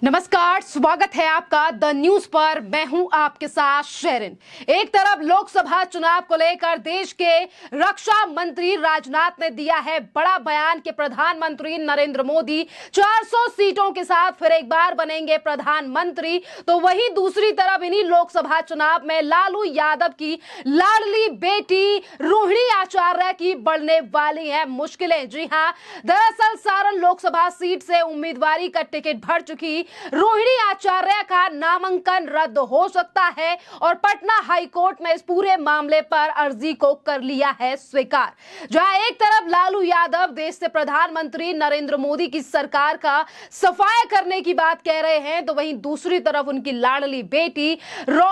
नमस्कार, स्वागत है आपका द न्यूज पर। मैं हूं आपके साथ शेरिन। एक तरफ लोकसभा चुनाव को लेकर देश के रक्षा मंत्री राजनाथ ने दिया है बड़ा बयान कि प्रधानमंत्री नरेंद्र मोदी 400 सीटों के साथ फिर एक बार बनेंगे प्रधानमंत्री। तो वहीं दूसरी तरफ इन्हीं लोकसभा चुनाव में लालू यादव की लाडली बेटी रोहिणी आचार्य की बढ़ने वाली है मुश्किलें। जी हां, दरअसल सारण लोकसभा सीट से उम्मीदवारी का टिकट भर चुकी रोहिणी आचार्य का नामांकन रद्द हो सकता है और पटना हाईकोर्ट में इस पूरे मामले पर अर्जी को कर लिया है स्वीकार। जहां एक तरफ लालू यादव देश से प्रधानमंत्री नरेंद्र मोदी की सरकार का सफाया करने की बात कह रहे हैं, तो वहीं दूसरी तरफ उनकी लाडली बेटी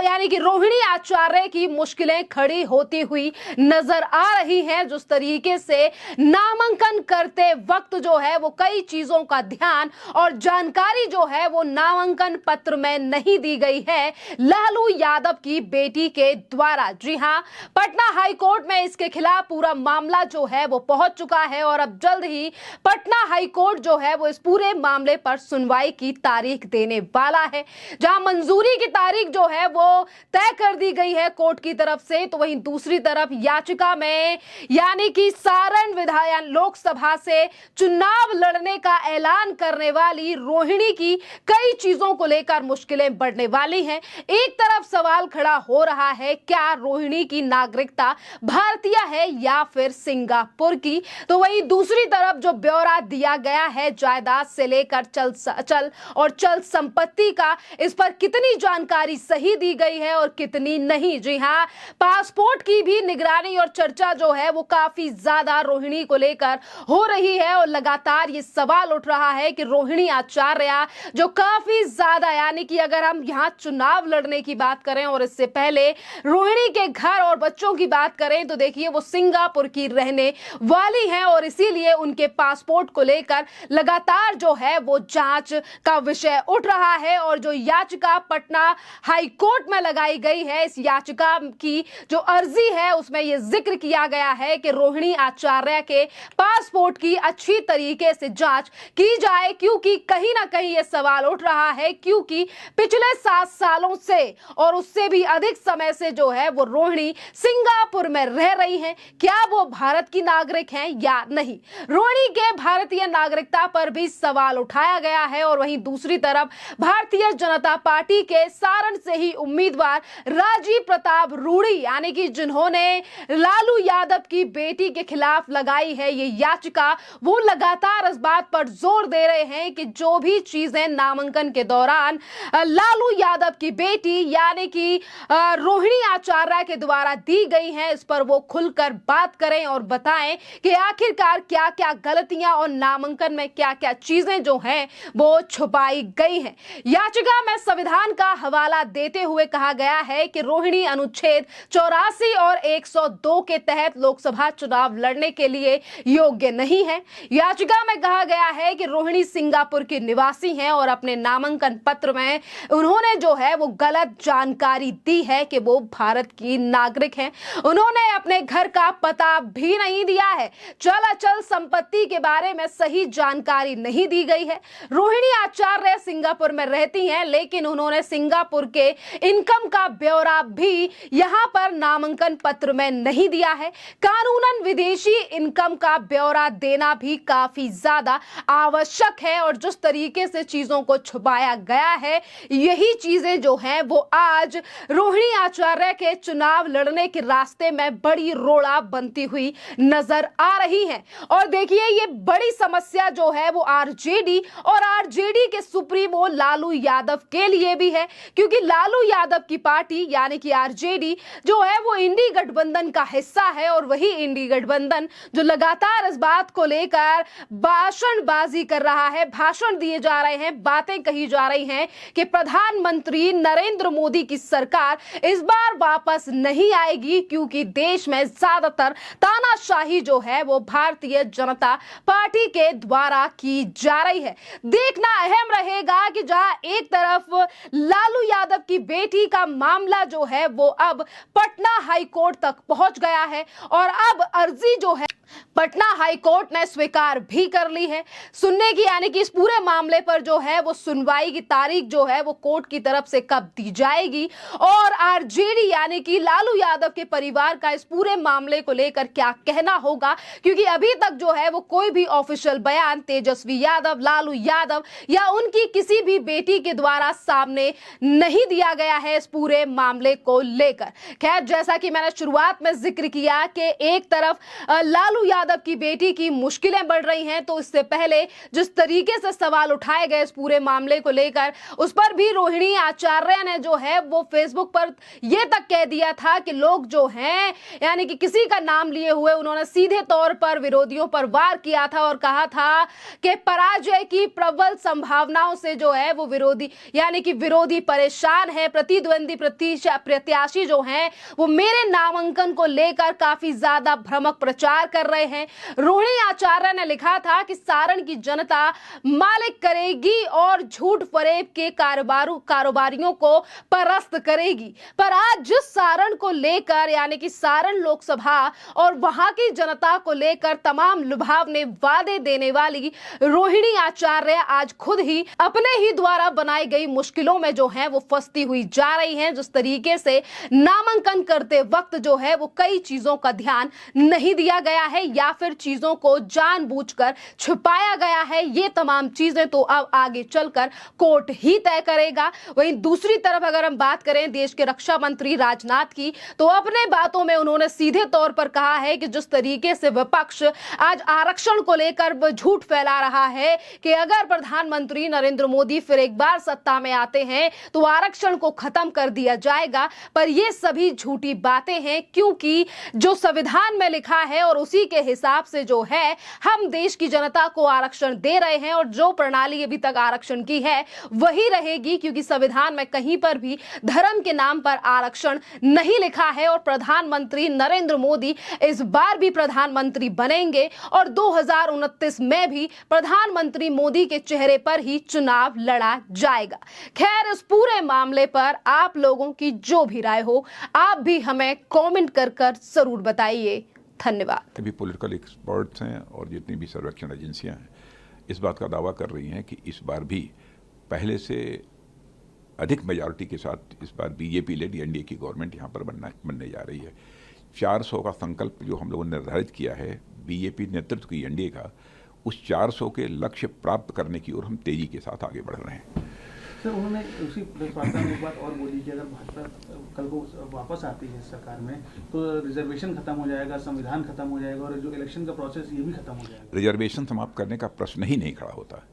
यानी कि रोहिणी आचार्य की मुश्किलें खड़ी होती हुई नजर आ रही हैं। जिस तरीके से नामांकन करते वक्त जो है वो कई चीजों का ध्यान और जानकारी जो है वो नामांकन पत्र में नहीं दी गई है लालू यादव की बेटी के द्वारा। जी हां, पटना हाईकोर्ट में इसके खिलाफ पूरा मामला जो है वो पहुंच चुका है और अब जल्द ही पटना हाईकोर्ट जो है वो इस पूरे मामले पर सुनवाई की तारीख देने वाला है। जहां मंजूरी की तारीख जो है वो तय कर दी गई है कोर्ट की तरफ से, तो वहीं दूसरी तरफ याचिका में यानी कि सारण विधायन लोकसभा से चुनाव लड़ने का ऐलान करने वाली रोहिणी की कई चीजों को लेकर मुश्किलें बढ़ने वाली हैं। एक तरफ सवाल खड़ा हो रहा है, क्या रोहिणी की नागरिकता भारतीय है या फिर सिंगापुर की? तो वहीं दूसरी तरफ जो ब्यौरा दिया गया है जायदाद से लेकर चल संपत्ति का, इस पर कितनी जानकारी सही दी गई है और कितनी नहीं। जी हां, पासपोर्ट की भी निगरानी और चर्चा जो है वो काफी ज्यादा रोहिणी को लेकर हो रही है और लगातार ये सवाल उठ रहा है कि रोहिणी आचार्य जो काफी ज्यादा यानी कि अगर हम यहां चुनाव लड़ने की बात करें और इससे पहले रोहिणी के घर और बच्चों की बात करें तो देखिए वो सिंगापुर की रहने वाली हैं और इसीलिए उनके पासपोर्ट को लेकर लगातार जो है वो जांच का विषय उठ रहा है। और जो याचिका पटना हाई कोर्ट में लगाई गई है, इस याचिका की जो अर्जी है उसमें यह जिक्र किया गया है कि रोहिणी आचार्य के पासपोर्ट की अच्छी तरीके से जांच की जाए, क्योंकि कहीं ना कहीं यह सवाल उठ रहा है क्योंकि पिछले 7 सालों से और उससे भी अधिक समय से जो है वो रोहिणी सिंगापुर में रह रही हैं। क्या वो भारत की नागरिक हैं या नहीं? रोहिणी के भारतीय नागरिकता पर भी सवाल उठाया गया है और वहीं दूसरी तरफ भारतीय जनता पार्टी के सारण से ही उम्मीदवार राजीव प्रताप रूडी यानी कि जिन्होंने लालू यादव की बेटी के खिलाफ लगाई है ये याचिका, वो लगातार इस बात पर जोर दे रहे हैं कि जो भी चीजें नामांकन के दौरान लालू यादव की बेटी यानी कि रोहिणी आचार्य के द्वारा दी गई हैं, इस पर वो खुलकर बात करें और बताएं कि आखिरकार क्या क्या गलतियां और नामांकन में क्या क्या चीजें जो हैं वो छुपाई गई हैं। याचिका में संविधान का हवाला देते हुए कहा गया है कि रोहिणी अनुच्छेद 84 और 102 के तहत लोकसभा चुनाव लड़ने के लिए योग्य नहीं है। याचिका में कहा गया है कि रोहिणी सिंगापुर की निवासी हैं और अपने नामांकन पत्र में उन्होंने जो है वो गलत जानकारी दी है कि वो भारत की नागरिक हैं। उन्होंने अपने घर का पता भी नहीं दिया है। चल अचल संपत्ति के बारे में सही जानकारी नहीं दी गई है। रोहिणी आचार्य सिंगापुर में रहती हैं, लेकिन उन्होंने सिंगापुर के इनकम का ब्यौरा भी यहां पर नामांकन पत्र में नहीं दिया है। कानूनन विदेशी इनकम का ब्यौरा देना भी काफी ज्यादा आवश्यक है और जिस तरीके से चीजों को छुपाया गया है, यही चीजें जो हैं वो आज रोहिणी आचार्य के चुनाव लड़ने के रास्ते में बड़ी रोड़ा बनती हुई नजर आ रही है। और देखिए ये बड़ी समस्या जो है वो आरजेडी और आरजेडी के सुप्रीमो लालू यादव के लिए भी है, क्योंकि लालू यादव की पार्टी यानी कि आरजेडी जो है वो इंडी गठबंधन का हिस्सा है और वही इंडी गठबंधन जो लगातार इस बात को लेकर भाषणबाजी कर रहा है, भाषण दिए जा रहे हैं, बातें कही जा रही हैं कि प्रधानमंत्री नरेंद्र मोदी की सरकार इस बार वापस नहीं आएगी, क्योंकि देश में ज्यादातर तानाशाही जो है वो भारतीय जनता पार्टी के द्वारा की जा रही है। देखना अहम रहेगा कि जहां एक तरफ लालू यादव की बेटी का मामला जो है वो अब पटना हाई कोर्ट तक पहुंच गया है और अब अर्जी जो है पटना हाईकोर्ट ने स्वीकार भी कर ली है सुनने की, यानी कि इस पूरे मामले पर जो है है वो सुनवाई की तारीख जो है वो कोर्ट की तरफ से कब दी जाएगी और आरजेडी यानी कि लालू यादव के परिवार का इस पूरे मामले को लेकर क्या कहना होगा, क्योंकि अभी तक जो है वो कोई भी ऑफिशियल बयान तेजस्वी यादव, लालू यादव या उनकी किसी भी बेटी के द्वारा सामने नहीं दिया गया है इस पूरे मामले को लेकर। खैर, जैसा कि मैंने शुरुआत में जिक्र किया कि एक तरफ लालू यादव की बेटी की मुश्किलें बढ़ रही हैं, तो इससे पहले जिस तरीके से सवाल उठाए गए इस पूरे मामले को लेकर, उस पर भी रोहिणी आचार्य ने जो है वो फेसबुक पर यह तक कह दिया था कि लोग जो हैं यानी कि किसी का नाम लिए हुए उन्होंने सीधे तौर पर विरोधियों पर वार किया था और कहा था कि पराजय की प्रबल संभावनाओं से जो है वो विरोधी यानी कि विरोधी परेशान है, प्रतिद्वंदी प्रत्याशी जो हैं वो मेरे नामांकन को लेकर काफी ज्यादा भ्रामक प्रचार कर रहे हैं। रोहिणी आचार्य ने लिखा था कि सारण की जनता मालिक करेगी और झूठ फरेब के कारोबारियों को परास्त करेगी। पर आज जिस सारण को लेकर यानी कि सारण लोकसभा और वहां की जनता को लेकर तमाम लुभावने वादे देने वाली रोहिणी आचार्य आज खुद ही अपने ही द्वारा बनाई गई मुश्किलों में जो है वो फंसती हुई जा रही हैं। जिस तरीके से नामांकन करते वक्त जो है वो कई चीजों का ध्यान नहीं दिया गया है या फिर चीजों को जानबूझकर छुपाया गया है, ये तमाम चीजें तो अब आगे चलकर कोर्ट ही तय करेगा। वहीं दूसरी तरफ अगर हम बात करें देश के रक्षा मंत्री राजनाथ की, तो अपने बातों में उन्होंने सीधे तौर पर कहा है कि जिस तरीके से विपक्ष आज आरक्षण को लेकर झूठ फैला रहा है कि अगर प्रधानमंत्री नरेंद्र मोदी फिर एक बार सत्ता में आते हैं तो आरक्षण को खत्म कर दिया जाएगा, पर ये सभी झूठी बातें हैं, क्योंकि जो संविधान में लिखा है और उसी के हिसाब से जो है हम देश की जनता को आरक्षण दे रहे हैं और जो प्रणाली अभी तक आरक्षण की है वही रहेगी, क्योंकि संविधान में कहीं पर भी धर्म के नाम पर आरक्षण नहीं लिखा है और प्रधानमंत्री नरेंद्र मोदी इस बार भी प्रधानमंत्री बनेंगे और 2029 में भी प्रधानमंत्री मोदी के चेहरे पर ही चुनाव लड़ा जाएगा। खैर, इस पूरे मामले पर आप लोगों की जो भी राय हो आप भी हमें कमेंट कर जरूर बताइए। धन्यवाद। भी पॉलिटिकल एक्सपर्ट्स हैं और जितनी भी सर्वेक्षण एजेंसियां हैं इस बात का दावा कर रही हैं कि इस बार भी पहले से अधिक मेजॉरिटी के साथ इस बार बीजेपी लेड एनडीए की गवर्नमेंट यहाँ पर बनने जा रही है। 400 का संकल्प जो हम लोगों ने निर्धारित किया है बीजेपी नेतृत्व की एनडीए का, उस 400 के लक्ष्य प्राप्त करने की ओर हम तेजी के साथ आगे बढ़ रहे हैं। सर, उन्होंने उसी वार्ता में एक बात और बोली कि अगर भाजपा कल को वापस आती है सरकार में तो रिजर्वेशन खत्म हो जाएगा, संविधान खत्म हो जाएगा और जो इलेक्शन का प्रोसेस ये भी खत्म हो जाएगा। रिजर्वेशन समाप्त करने का प्रश्न ही नहीं खड़ा होता,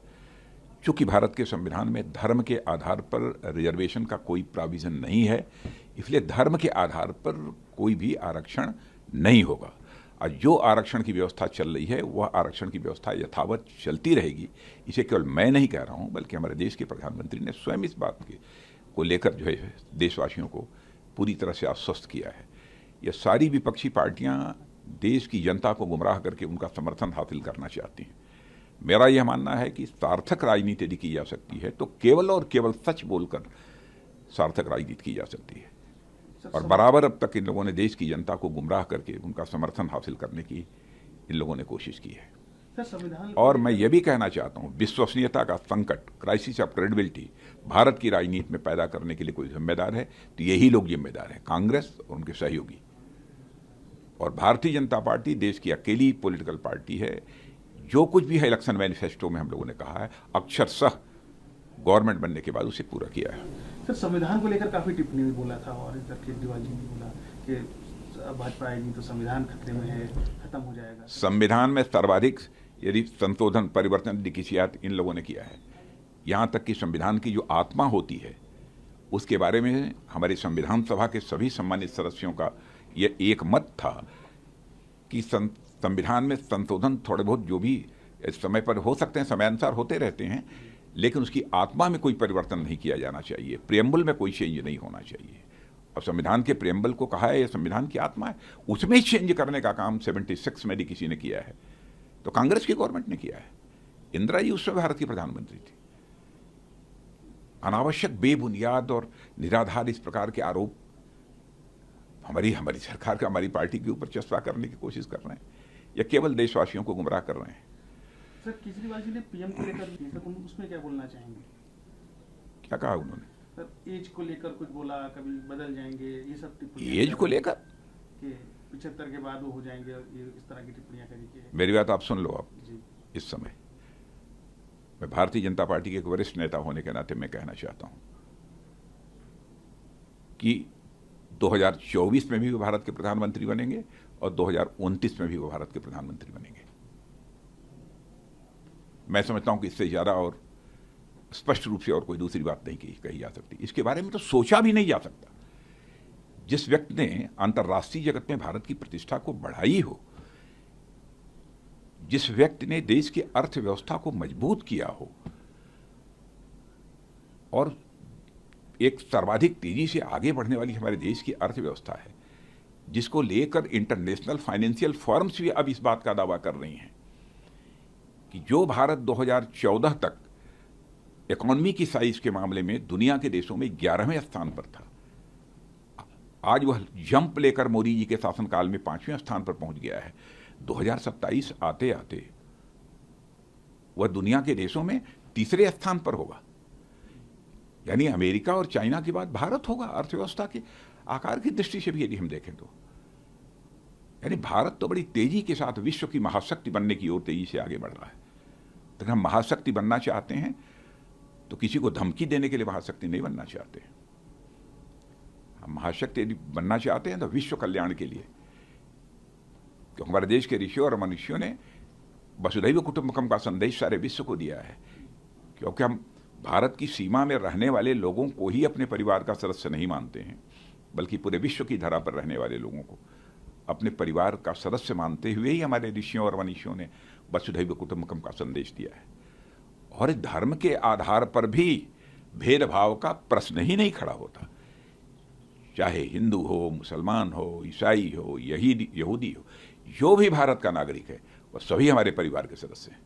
क्योंकि भारत के संविधान में धर्म के आधार पर रिजर्वेशन का कोई प्रोविजन नहीं है, इसलिए धर्म के आधार पर कोई भी आरक्षण नहीं होगा। और जो आरक्षण की व्यवस्था चल रही है वह आरक्षण की व्यवस्था यथावत चलती रहेगी। इसे केवल मैं नहीं कह रहा हूं, बल्कि हमारे देश के प्रधानमंत्री ने स्वयं इस बात को लेकर जो है देशवासियों को पूरी तरह से आश्वस्त किया है। ये सारी विपक्षी पार्टियां देश की जनता को गुमराह करके उनका समर्थन हासिल करना चाहती हैं। मेरा यह मानना है कि सार्थक राजनीति यदि की जा सकती है तो केवल और केवल सच बोलकर सार्थक राजनीति की जा सकती है, और बराबर अब तक इन लोगों ने देश की जनता को गुमराह करके उनका समर्थन हासिल करने की इन लोगों ने कोशिश की है। और मैं ये भी कहना चाहता हूँ, विश्वसनीयता का संकट, क्राइसिस ऑफ क्रेडिबिलिटी भारत की राजनीति में पैदा करने के लिए कोई जिम्मेदार है तो यही लोग जिम्मेदार हैं, कांग्रेस और उनके सहयोगी। और भारतीय जनता पार्टी देश की अकेली पॉलिटिकल पार्टी है जो कुछ भी है इलेक्शन मैनिफेस्टो में हम लोगों ने कहा है अक्षरशः गवर्नमेंट बनने के बाद उसे पूरा किया है। सर, संविधान को लेकर काफी टिप्पणी भी बोला था और इधर केजरीवाल जी ने बोला कि भाजपा आएगी तो संविधान खतरे में है, खत्म हो जाएगा। संविधान में सर्वाधिक यदि संशोधन परिवर्तन यदि किसी इन लोगों ने किया है, यहाँ तक कि संविधान की जो आत्मा होती है उसके बारे में हमारे संविधान सभा के सभी सम्मानित सदस्यों का यह एक मत था कि संविधान में संशोधन थोड़े बहुत जो भी समय पर हो सकते हैं, समयानुसार होते रहते हैं, लेकिन उसकी आत्मा में कोई परिवर्तन नहीं किया जाना चाहिए, प्रियम्बल में कोई चेंज नहीं होना चाहिए। और संविधान के प्रियम्बल को कहा है यह संविधान की आत्मा है, उसमें चेंज करने का काम 76 में भी किसी ने किया है तो कांग्रेस की गवर्नमेंट ने किया है। इंदिरा जी उस समय भारत की प्रधानमंत्री थी। अनावश्यक बेबुनियाद और निराधार इस प्रकार के आरोप हमारी सरकार का हमारी पार्टी के ऊपर चस्पा करने की कोशिश कर रहे हैं या केवल देशवासियों को गुमराह कर रहे हैं। सर केजरीवाल जी ने पीएम को लेकर भी तो उसमें क्या बोलना चाहेंगे? क्या कहा उन्होंने? सर एज को लेकर कुछ बोला, कभी बदल जाएंगे, ये सब टिप्पणियां एज को लेकर कि 75 के बाद वो हो जाएंगे, ये इस तरह की टिप्पणियां करी कि मेरी बात आप सुन लो। आप जी इस समय मैं भारतीय जनता पार्टी के एक वरिष्ठ नेता होने के नाते मैं कहना चाहता हूं कि 2024 में भी वो भारत के प्रधानमंत्री बनेंगे और 2029 में भी वो भारत के प्रधानमंत्री बनेंगे। मैं समझता हूं कि इससे ज्यादा और स्पष्ट रूप से और कोई दूसरी बात नहीं कही जा सकती। इसके बारे में तो सोचा भी नहीं जा सकता। जिस व्यक्ति ने अंतर्राष्ट्रीय जगत में भारत की प्रतिष्ठा को बढ़ाई हो, जिस व्यक्ति ने देश की अर्थव्यवस्था को मजबूत किया हो और एक सर्वाधिक तेजी से आगे बढ़ने वाली हमारे देश की अर्थव्यवस्था है, जिसको लेकर इंटरनेशनल फाइनेंशियल फर्म्स भी अब इस बात का दावा कर रही हैं कि जो भारत 2014 तक इकोनॉमी की साइज के मामले में दुनिया के देशों में 11वें स्थान पर था, आज वह जंप लेकर मोदी जी के शासनकाल में 5वें स्थान पर पहुंच गया है। 2027 आते आते वह दुनिया के देशों में तीसरे स्थान पर होगा। यानी अमेरिका और चाइना के बाद भारत होगा अर्थव्यवस्था के आकार की दृष्टि से भी यदि हम देखें तो। यानी भारत तो बड़ी तेजी के साथ विश्व की महाशक्ति बनने की ओर तेजी से आगे बढ़ रहा है। तो हम महाशक्ति बनना चाहते हैं तो किसी को धमकी देने के लिए महाशक्ति नहीं बनना चाहते। हम महाशक्ति यदि बनना चाहते हैं तो विश्व कल्याण के लिए, क्योंकि हमारे देश के ऋषियों और मनुष्यों ने वसुधैव कुटुंबकम का संदेश सारे विश्व को दिया है। क्योंकि हम भारत की सीमा में रहने वाले लोगों को ही अपने परिवार का सदस्य नहीं मानते हैं, बल्कि पूरे विश्व की धरा पर रहने वाले लोगों को अपने परिवार का सदस्य मानते हुए ही हमारे ऋषियों और मनीषियों ने वसुधैव कुटुंबकम का संदेश दिया है। और धर्म के आधार पर भी भेदभाव का प्रश्न ही नहीं खड़ा होता। चाहे हिंदू हो, मुसलमान हो, ईसाई हो, यहूदी हो, जो भी भारत का नागरिक है वह सभी हमारे परिवार के सदस्य हैं।